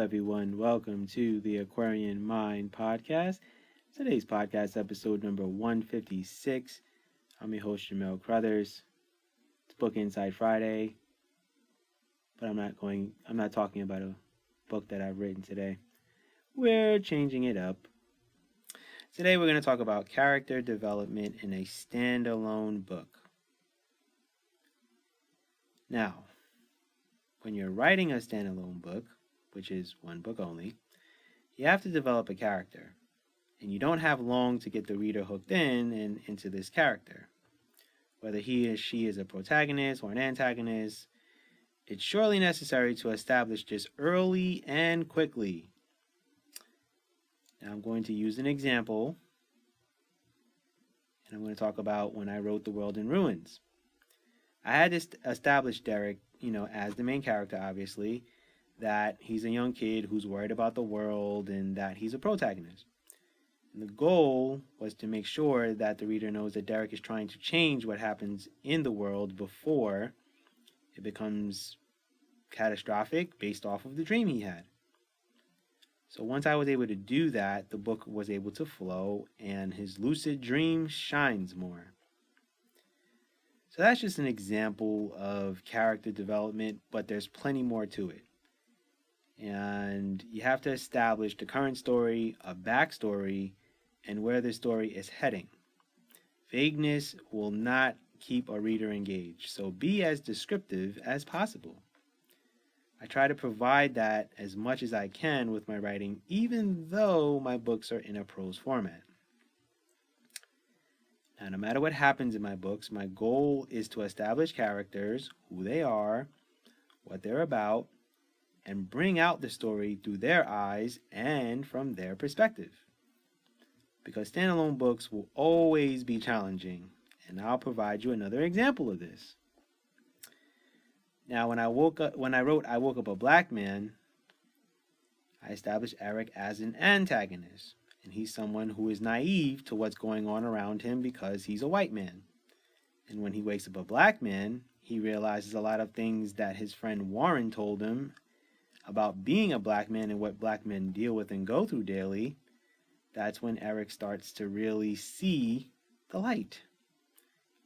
everyone. Welcome to the Aquarian Mind podcast. Today's podcast episode number 156. I'm your host, Jamel Crothers. It's Book Inside Friday, but I'm not talking about a book that I've written today. We're changing it up. Today we're going to talk about character development in a standalone book. Now, when you're writing a standalone book, which is one book only, you have to develop a character. And you don't have long to get the reader hooked in and into this character. Whether he or she is a protagonist or an antagonist, it's surely necessary to establish this early and quickly. Now I'm going to use an example, and I'm going to talk about when I wrote The World in Ruins. I had to establish Derek, as the main character, obviously, that he's a young kid who's worried about the world and that he's a protagonist. And the goal was to make sure that the reader knows that Derek is trying to change what happens in the world before it becomes catastrophic based off of the dream he had. So once I was able to do that, the book was able to flow and his lucid dream shines more. So that's just an example of character development, but there's plenty more to it. And you have to establish the current story, a backstory, and where the story is heading. Vagueness will not keep a reader engaged, so be as descriptive as possible. I try to provide that as much as I can with my writing, even though my books are in a prose format. Now, no matter what happens in my books, my goal is to establish characters, who they are, what they're about, and bring out the story through their eyes and from their perspective. Because standalone books will always be challenging, and I'll provide you another example of this. Now, when I wrote I Woke Up a Black Man, I established Eric as an antagonist, and he's someone who is naive to what's going on around him because he's a white man. And when he wakes up a black man, he realizes a lot of things that his friend Warren told him about being a black man and what black men deal with and go through daily. That's when Eric starts to really see the light.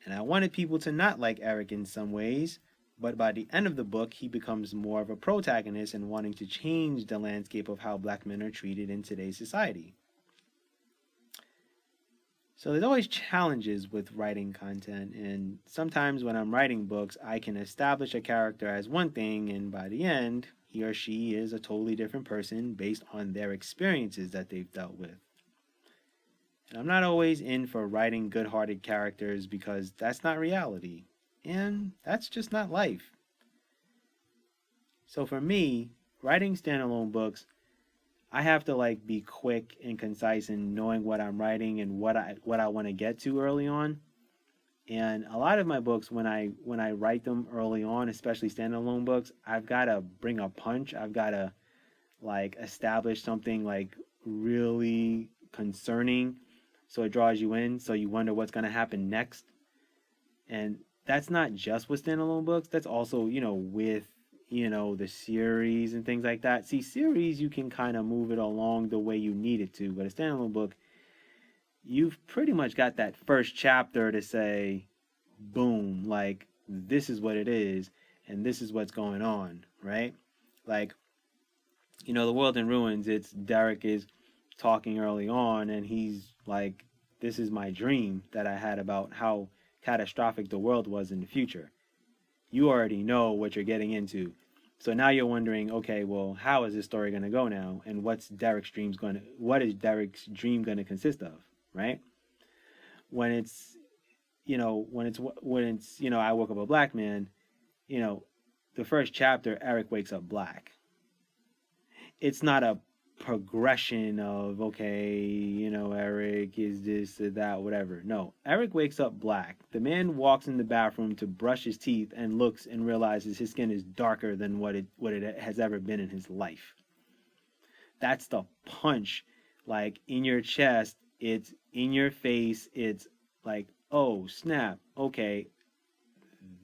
And I wanted people to not like Eric in some ways, but by the end of the book, he becomes more of a protagonist and wanting to change the landscape of how black men are treated in today's society. So there's always challenges with writing content, and sometimes when I'm writing books, I can establish a character as one thing, and by the end, he or she is a totally different person based on their experiences that they've dealt with. And I'm not always in for writing good-hearted characters because that's not reality, and that's just not life. So for me, writing standalone books, I have to be quick and concise in knowing what I'm writing and what I want to get to early on. And a lot of my books, when I write them early on, especially standalone books, I've got to bring a punch. I've got to establish something really concerning, so it draws you in, so you wonder what's going to happen next. And that's not just with standalone books. That's also with the series and things like that. See, series, you can kind of move it along the way you need it to, but a standalone book, you've pretty much got that first chapter to say, boom, this is what it is, and this is what's going on, right? The World in Ruins, it's Derek is talking early on, and he's like, this is my dream that I had about how catastrophic the world was in the future. You already know what you're getting into. So now you're wondering, okay, well, how is this story going to go now? And what is Derek's dream going to consist of, right? When it's I Woke Up a Black Man, the first chapter, Eric wakes up black. It's not a progression of, Eric is this or that, whatever. No, Eric wakes up black. The man walks in the bathroom to brush his teeth and looks and realizes his skin is darker than what it has ever been in his life. That's the punch, in your chest. It's in your face. It's oh, snap. Okay,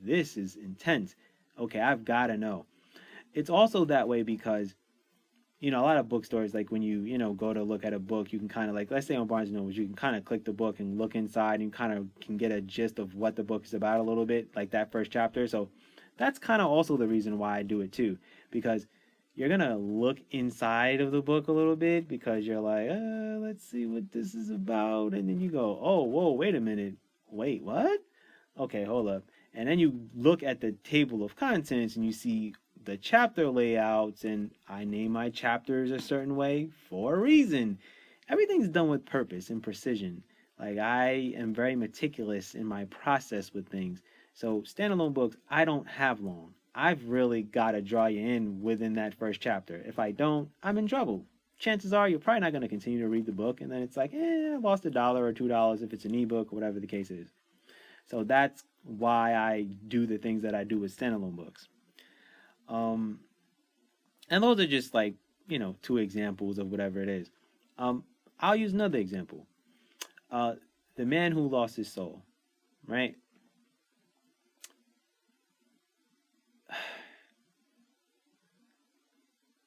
this is intense. Okay, I've got to know. It's also that way because a lot of bookstores, like when you go to look at a book, you can kind of, like, let's say on Barnes and Noble, you can kind of click the book and look inside and kind of can get a gist of what the book is about a little bit, like that first chapter. So that's kind of also the reason why I do it too, because you're gonna look inside of the book a little bit because you're like, let's see what this is about, and then you go, oh, whoa, wait a minute, wait, what? Okay, hold up. And then you look at the table of contents and you see the chapter layouts, and I name my chapters a certain way for a reason. Everything's done with purpose and precision. Like, I am very meticulous in my process with things. So standalone books, I don't have long. I've really got to draw you in within that first chapter. If I don't, I'm in trouble. Chances are you're probably not going to continue to read the book, and then it's like, I lost $1 or $2 if it's an ebook or whatever the case is. So that's why I do the things that I do with standalone books. Um, and those are just like, two examples of whatever it is. I'll use another example. Uh, the Man Who Lost His Soul, right?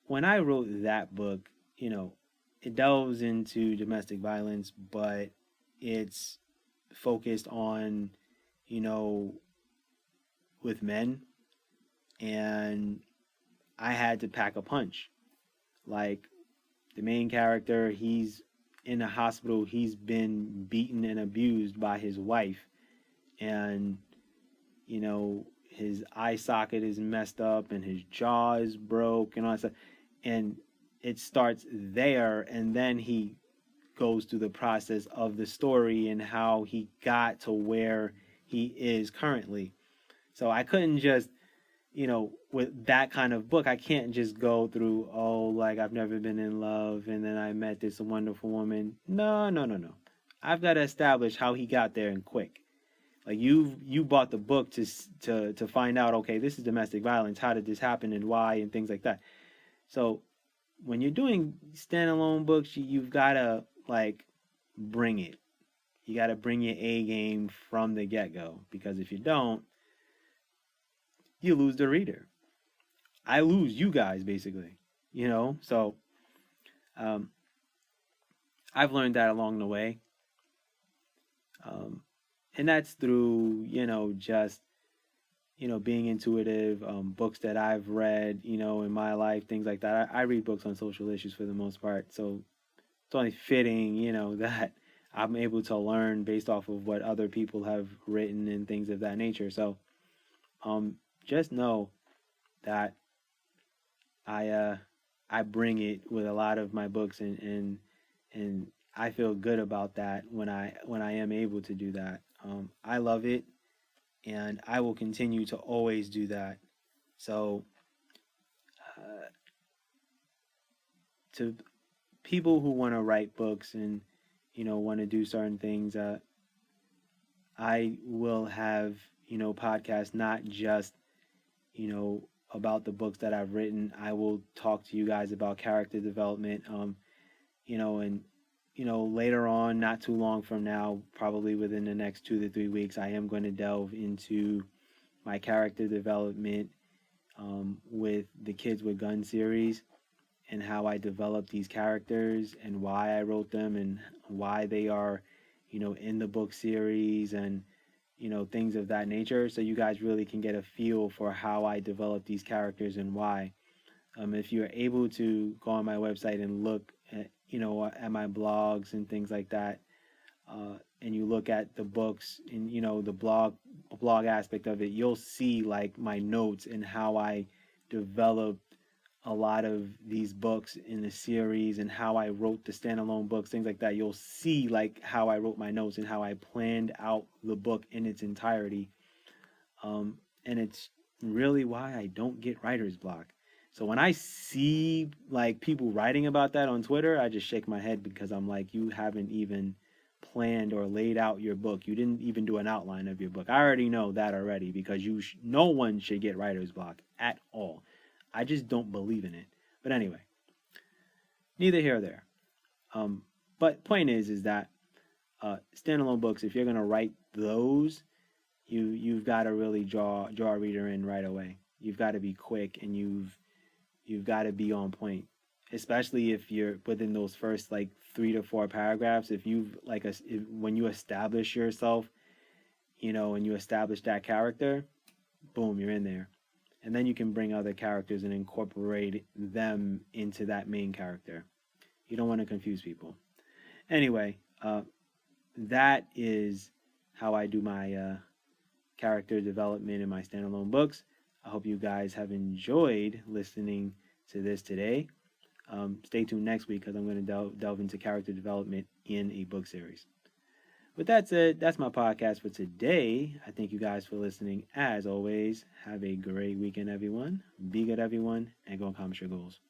When I wrote that book, it delves into domestic violence, but it's focused on, you know, with men, and I had to pack a punch. Like, the main character, he's in a hospital, he's been beaten and abused by his wife, and his eye socket is messed up and his jaw is broke and all that stuff. And it starts there, and then he goes through the process of the story and how he got to where he is currently. So I couldn't just, with that kind of book, I can't just go through, oh, like, I've never been in love and then I met this wonderful woman. No, no, no, no. I've got to establish how he got there and quick. Like, you bought the book to find out, okay, this is domestic violence. How did this happen and why and things like that. So when you're doing standalone books, you've got to, like, bring it. You got to bring your A game from the get go, because if you don't, you lose the reader. I lose you guys, basically. So um, I've learned that along the way. Um, and that's through, just, being intuitive, books that I've read, in my life, things like that. I read books on social issues for the most part. So it's only fitting, that I'm able to learn based off of what other people have written and things of that nature. So just know that I bring it with a lot of my books, and I feel good about that when I am able to do that. I love it, and I will continue to always do that. So uh, to people who want to write books and want to do certain things, I will have podcasts, not just about the books that I've written. I will talk to you guys about character development. And later on, not too long from now, probably within the next 2 to 3 weeks, I am going to delve into my character development with the Kids with Guns series, and how I developed these characters and why I wrote them and why they are, in the book series, and things of that nature. So you guys really can get a feel for how I develop these characters and why. If you're able to go on my website and look at my blogs and things like that, and you look at the books and the blog aspect of it, you'll see, like, my notes and how I developed a lot of these books in the series and how I wrote the standalone books, things like that. You'll see, like, how I wrote my notes and how I planned out the book in its entirety. And it's really why I don't get writer's block. So when I see, like, people writing about that on Twitter, I just shake my head, because I'm like, you haven't even planned or laid out your book. You didn't even do an outline of your book. I already know that already, because no one should get writer's block at all. I just don't believe in it. But anyway, neither here or there. But point is that standalone books, if you're gonna write those, you've got to really draw a reader in right away. You've got to be quick, and you've got to be on point. especially if you're within those first like 3 to 4 paragraphs. If you've when you establish yourself, and you establish that character, boom, you're in there. And then you can bring other characters and incorporate them into that main character. You don't want to confuse people. Anyway, that is how I do my character development in my standalone books. I hope you guys have enjoyed listening to this today. Stay tuned next week because I'm going to delve into character development in a book series. With that said, that's my podcast for today. I thank you guys for listening. As always, have a great weekend, everyone. Be good, everyone, and go accomplish your goals.